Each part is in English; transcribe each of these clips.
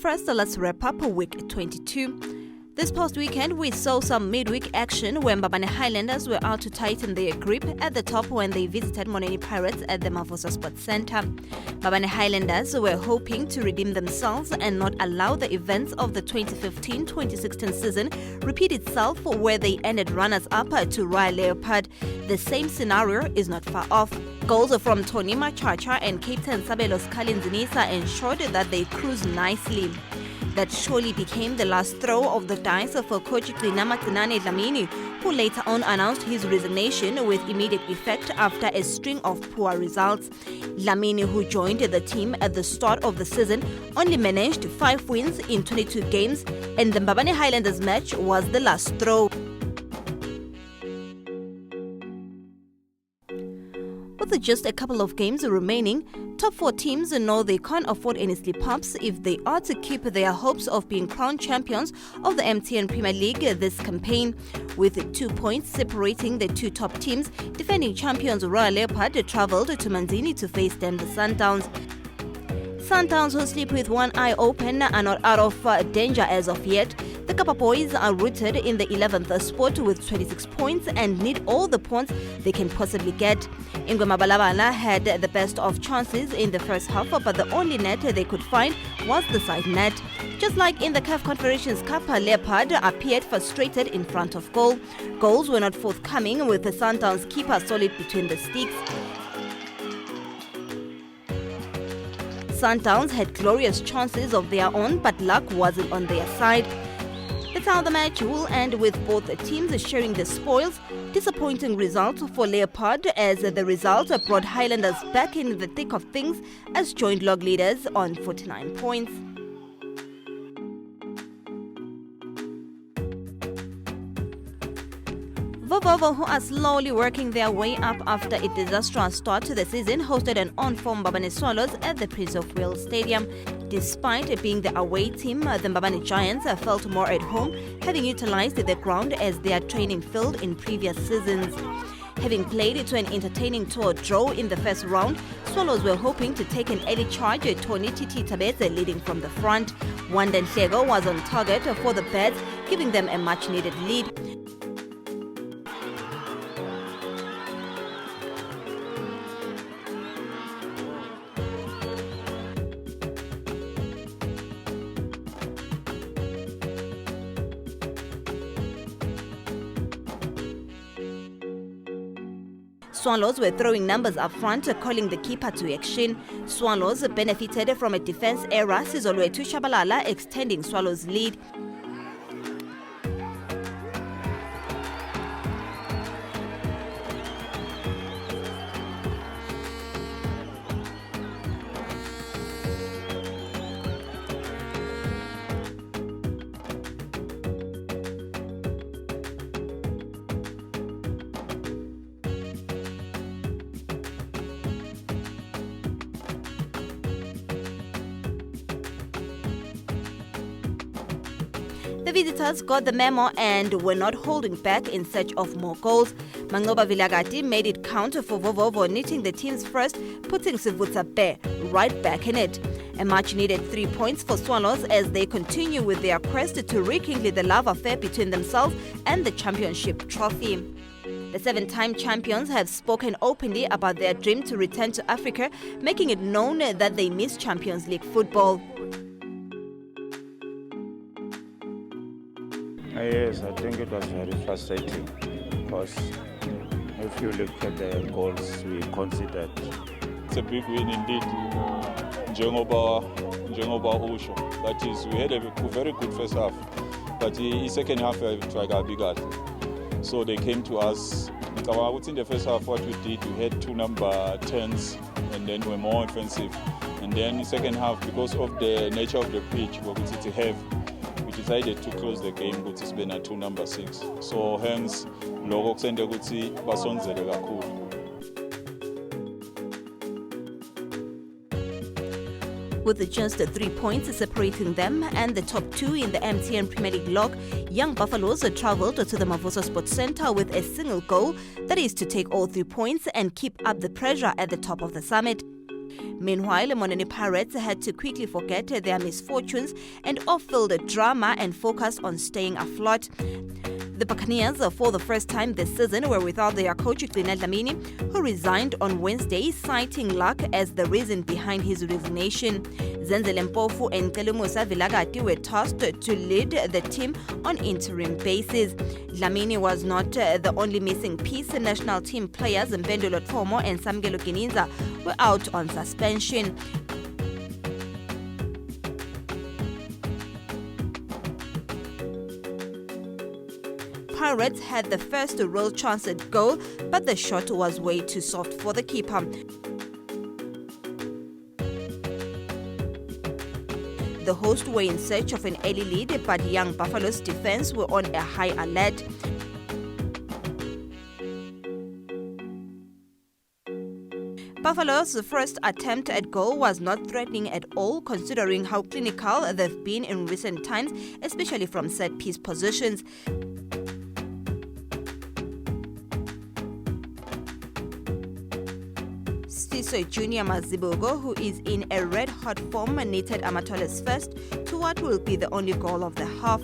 first, let's wrap up week 22. This past weekend, we saw some midweek action when Mbabane Highlanders were out to tighten their grip at the top when they visited Moneni Pirates at the Mavuso Sports Centre. Mbabane Highlanders were hoping to redeem themselves and not allow the events of the 2015-2016 season repeat itself, where they ended runners-up to Royal Leopard. The same scenario is not far off. Goals from Tony Machacha and Captain Sabelo Skalinzinisa ensured that they cruised nicely. That surely became the last throw of the dice for coach Matsinane Dlamini, who later on announced his resignation with immediate effect after a string of poor results. Dlamini, who joined the team at the start of the season, only managed 5 wins in 22 games, and the Mbabane Highlanders match was the last throw. With just a couple of games remaining, top 4 teams know they can't afford any slip-ups if they are to keep their hopes of being crowned champions of the MTN Premier League this campaign. With 2 points separating the 2 top teams, defending champions Royal Leopard travelled to Manzini to face them, the Sundowns. Sundowns, who sleep with one eye open, are not out of danger as of yet. The Kappa boys are rooted in the 11th spot with 26 points and need all the points they can possibly get. Ingwe Mabalabala had the best of chances in the first half, but the only net they could find was the side net. Just like in the CAF Confederations Cup, Leopard appeared frustrated in front of goal. Goals were not forthcoming, with the Sundowns keeper solid between the sticks. Sundowns had glorious chances of their own, but luck wasn't on their side. That's how the match will end, with both teams sharing the spoils. Disappointing result for Leopard, as the result brought Highlanders back in the thick of things as joint log leaders on 49 points. Vovovo, who are slowly working their way up after a disastrous start to the season, hosted an on-form Mbabane Swallows at the Prince of Wales Stadium. Despite being the away team, the Mbabane Giants felt more at home, having utilised the ground as their training field in previous seasons. Having played to an entertaining tour draw in the first round, Swallows were hoping to take an early charge, Tony Titi Tabeze leading from the front. Wanda Nhlego was on target for the Birds, giving them a much-needed lead. Swallows were throwing numbers up front, calling the keeper to action. Swallows benefited from a defense error, Sizolwethu Shabalala extending Swallows' lead. The visitors got the memo and were not holding back in search of more goals. Mangoba Vilagati made it count for Vovovo, knitting the team's first, putting Sivutsa Bear right back in it. A much-needed 3 points for Swallows as they continue with their quest to rekindle the love affair between themselves and the championship trophy. The 7-time champions have spoken openly about their dream to return to Africa, making it known that they miss Champions League football. Yes, I think it was very frustrating because if you look at the goals we considered, it's a big win indeed. Njengoba usho, that is, we had a very good first half, but the second half tried a big out. So they came to us. In the first half, what we did, we had 2 number 10s, and then we were more offensive. And then in the second half, because of the nature of the pitch, we decided to close the game with it's been a 2 number 6. So hence, logo kusende ukuthi basonzele kakhulu. With just 3 points separating them and the top 2 in the MTN Premier League log, Young Buffaloes travelled to the Mavuso Sports Centre with a single goal, that is to take all 3 points and keep up the pressure at the top of the summit. Meanwhile, Monene Pirates had to quickly forget their misfortunes and off-field drama and focus on staying afloat. The Buccaneers, for the first time this season, were without their coach Gcina Dlamini, who resigned on Wednesday, citing luck as the reason behind his resignation. Zenzele Mpofu and Telumusa Vilagati were tasked to lead the team on interim basis. Dlamini was not the only missing piece. National team players Mpendulo Thomo and Samkelo Gininza were out on suspension. Pirates had the first real chance at goal, but the shot was way too soft for the keeper. The hosts were in search of an early lead, but young Buffalo's defense were on a high alert. Buffalo's first attempt at goal was not threatening at all, considering how clinical they've been in recent times, especially from set-piece positions. Siso Junior Mazibugo, who is in a red-hot form, knitted Amatole's first to what will be the only goal of the half.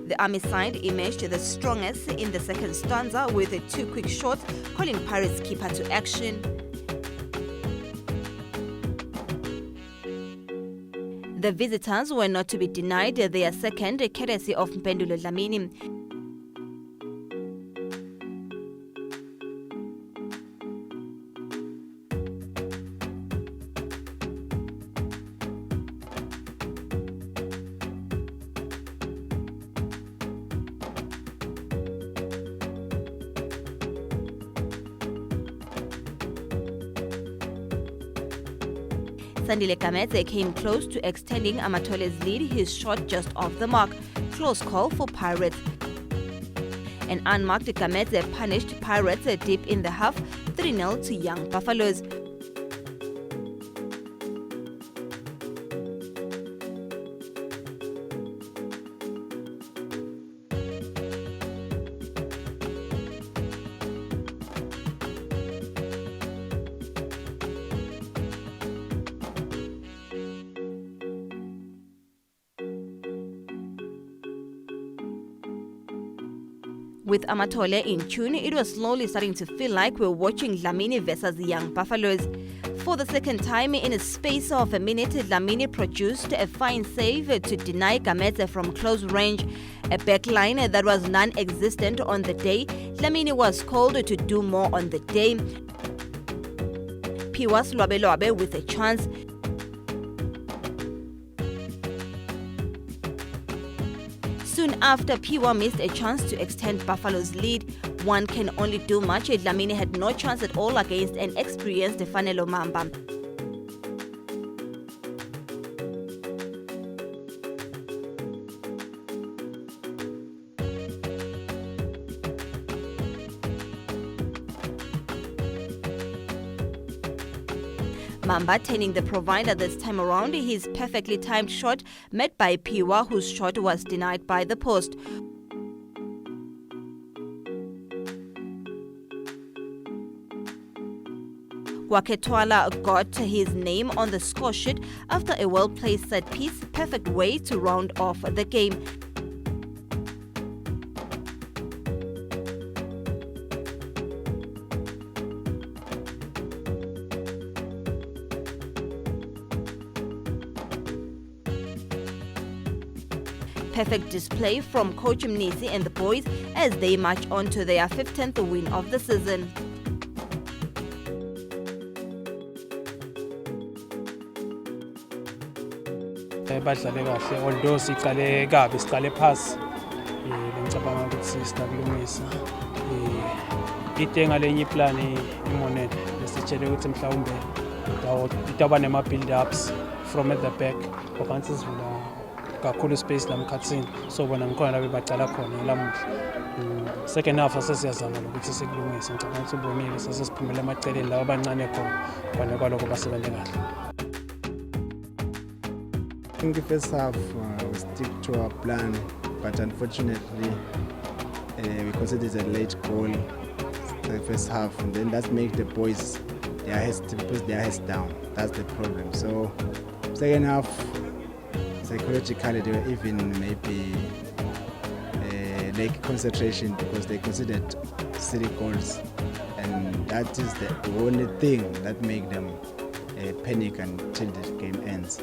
The Army side emerged the strongest in the second stanza with 2 quick shots, calling Pirates keeper to action. The visitors were not to be denied their second, courtesy of Mpendulo Dlamini. Sandile Kamete came close to extending Amatole's lead, his shot just off the mark. Close call for Pirates. An unmarked Kamete punished Pirates deep in the half, 3-0 to young Buffaloes. With Amatole in tune, it was slowly starting to feel like we're watching Dlamini versus the young Buffaloes. For the second time in a space of a minute, Dlamini produced a fine save to deny Kamete from close range. A backline that was non-existent on the day, Dlamini was called to do more on the day. Piwas Lwabe with a chance. Soon after, Piwa missed a chance to extend Buffalo's lead. One can only do much. Dlamini had no chance at all against an experienced Fanelo Mamba. Mamba turning the provider this time around, his perfectly timed shot met by Piwa, whose shot was denied by the post. Waketwala got his name on the score sheet after a well-placed set piece, perfect way to round off the game. Perfect display from Coach Mnisi and the boys as they march on to their 15th win of the season. Badlale kahle, although siqale kabi, siqale phasi. Ngicabanga ukuthi siyakulungisa. Itenga lenye plan imonene lesitshele ukuthi mhlawumbe itaba nema build ups from at the back. Okanye sivula kakhulu space lamkhathini so bona ngikhona la bebacala khona lamuhla. Second half asesiyazama ukuthi sikulungise ngicabanga ukuthi ubonile sesiphumela emaceleni lawo abancane khona kwana kwaloko basebenze kahle. In the first half, we stick to our plan, but unfortunately, we considered a late goal the first half, and then that makes the boys their heads down. That's the problem. So, second half, psychologically, they were even maybe like concentration because they considered 3 goals, and that is the only thing that make them panic until the game ends.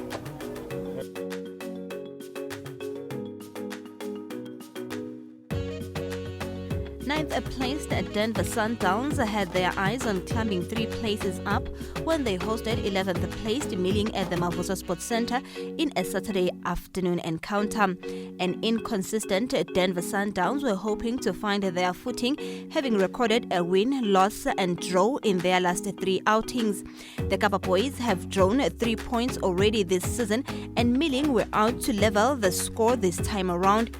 Ninth placed at Denver Sundowns had their eyes on climbing 3 places up when they hosted 11th placed Milling at the Mavuso Sports Center in a Saturday afternoon encounter. An inconsistent Denver Sundowns were hoping to find their footing, having recorded a win, loss and draw in their last 3 outings. The Kapa boys have drawn 3 points already this season, and Milling were out to level the score this time around.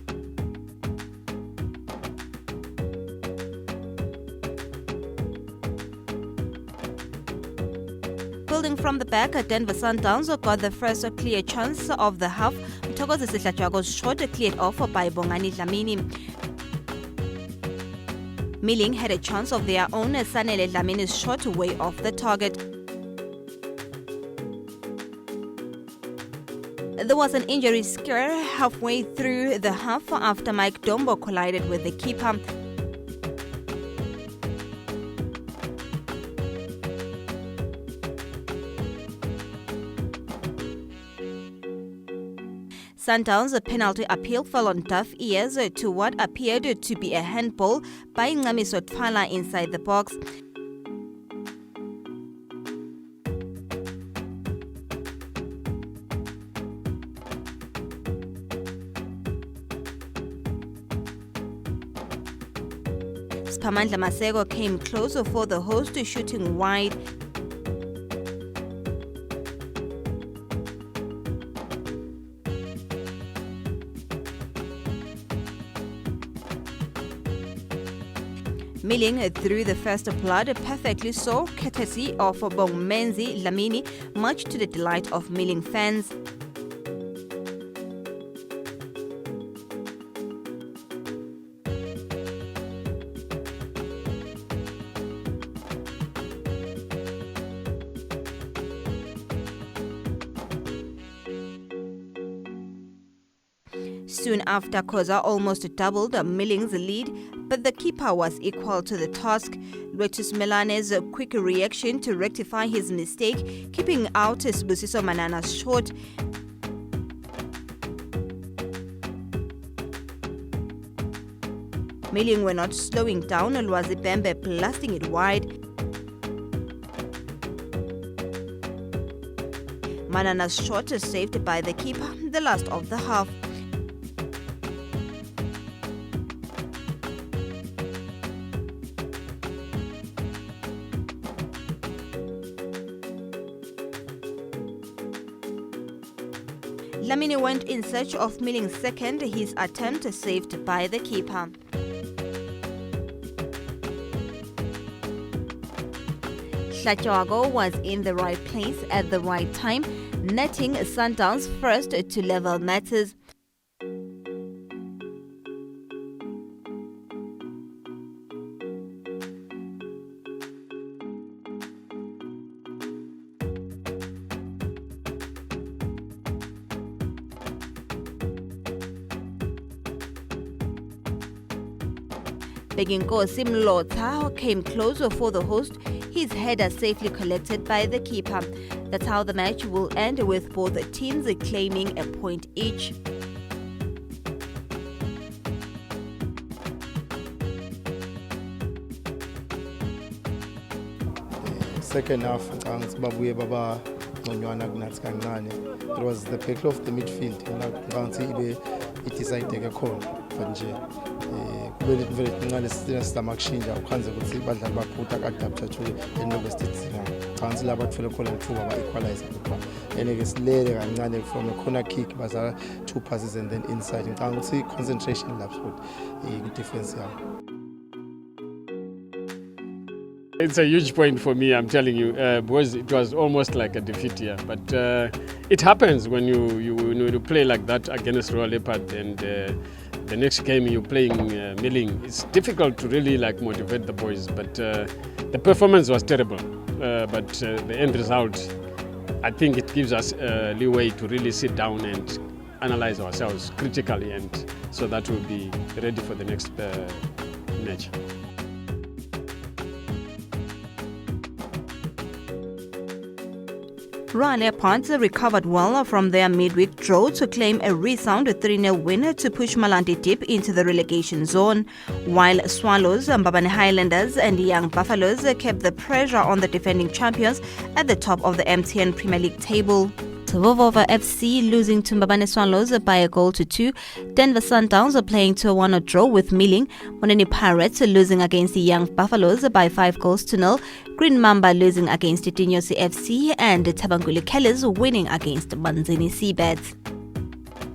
Building from the back, Denver Sundowns got the first clear chance of the half. Mthokozi Sihlajago's shot cleared off by Bongani Dlamini. Milling had a chance of their own. Sanele Dlamini's shot way off the target. There was an injury scare halfway through the half after Mike Dombo collided with the keeper. Sundowns' penalty appeal fell on deaf ears to what appeared to be a handball by Ngamiso Tfala inside the box. Spamandla Masego came closer for the host, shooting wide. Milling threw the first blood perfectly so, courtesy of Bongmenzi Dlamini, much to the delight of Milling fans. Soon after, Koza almost doubled Milling's lead, but the keeper was equal to the task. Lotus Melane's quick reaction to rectify his mistake, keeping out Sibusiso Manana's shot. Milling were not slowing down, Lwazibembe blasting it wide. Manana's shot is saved by the keeper, the last of the half. Dlamini went in search of Milling's second, his attempt saved by the keeper. Hlajago was in the right place at the right time, netting Sundowns first to level matters. Beginkosi Mlotha came closer for the host, his header safely collected by the keeper. That's how the match will end, with both teams claiming a point each. Second half, it was the battle of the midfield. idecide-ke khona but nje kumele vele kuncane sizama kushintsha ukhanze ukuthi badlali baphutha ka-adapter enobe sidinga chance la bathole khona ithuba ba-equalize ngoba and-ke silele kancane from a corner kick bazala 2 passes and then inside ngicabanga ukuthi concentration lapho ku-defense yabo. It's a huge point for me, I'm telling you, because it was almost like a defeat here. But it happens when you play like that against Royal Leopard, and the next game you're playing Milling. It's difficult to really like motivate the boys. But the performance was terrible. But the end result, I think it gives us leeway to really sit down and analyze ourselves critically, and so that we'll be ready for the next match. Royal Leopards recovered well from their midweek draw to claim a resound 3-0 win to push Malandi deep into the relegation zone, while Swallows, Mbabane Highlanders and Young Buffaloes kept the pressure on the defending champions at the top of the MTN Premier League table. Vovova FC losing to Mbabane Swallows by 1-2. Denver Sundowns are playing to a 1-1 draw with Milling. Moneni Pirates losing against the Young Buffaloes by 5-0. Green Mamba losing against Dinyosi FC, and Tabanguli Kellers winning against Manzini Seabeds.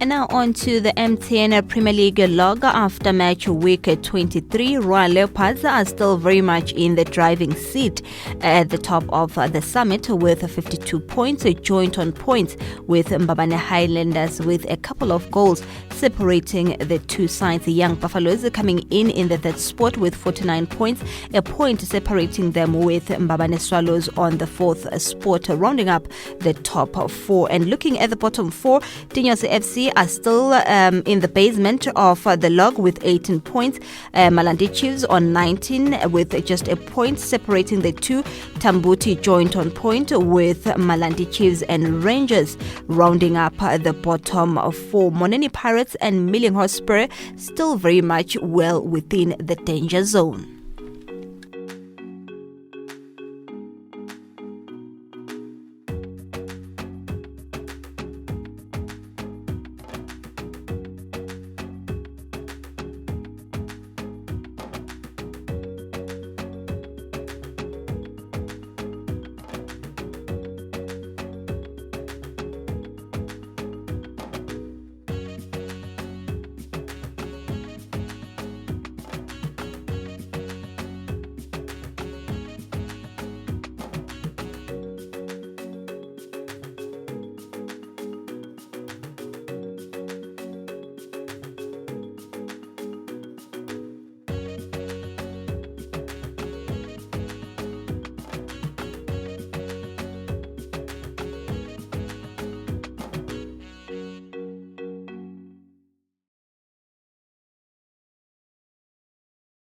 And now on to the MTN Premier League log. After match week 23, Royal Leopards are still very much in the driving seat at the top of the summit with 52 points, joint on points with Mbabane Highlanders with a couple of goals separating the two sides. The Young Buffaloes coming in the third spot with 49 points, a point separating them with Mbabane Swallows on the fourth spot, rounding up the top four. And looking at the bottom four, Dinyosi FC are still in the basement of the log with 18 points. Malandi Chiefs on 19 with just a point separating the two. Tambuti joint on point with Malandi Chiefs and Rangers rounding up the bottom four. Moneni Pirates and Milling Hotspur still very much well within the danger zone.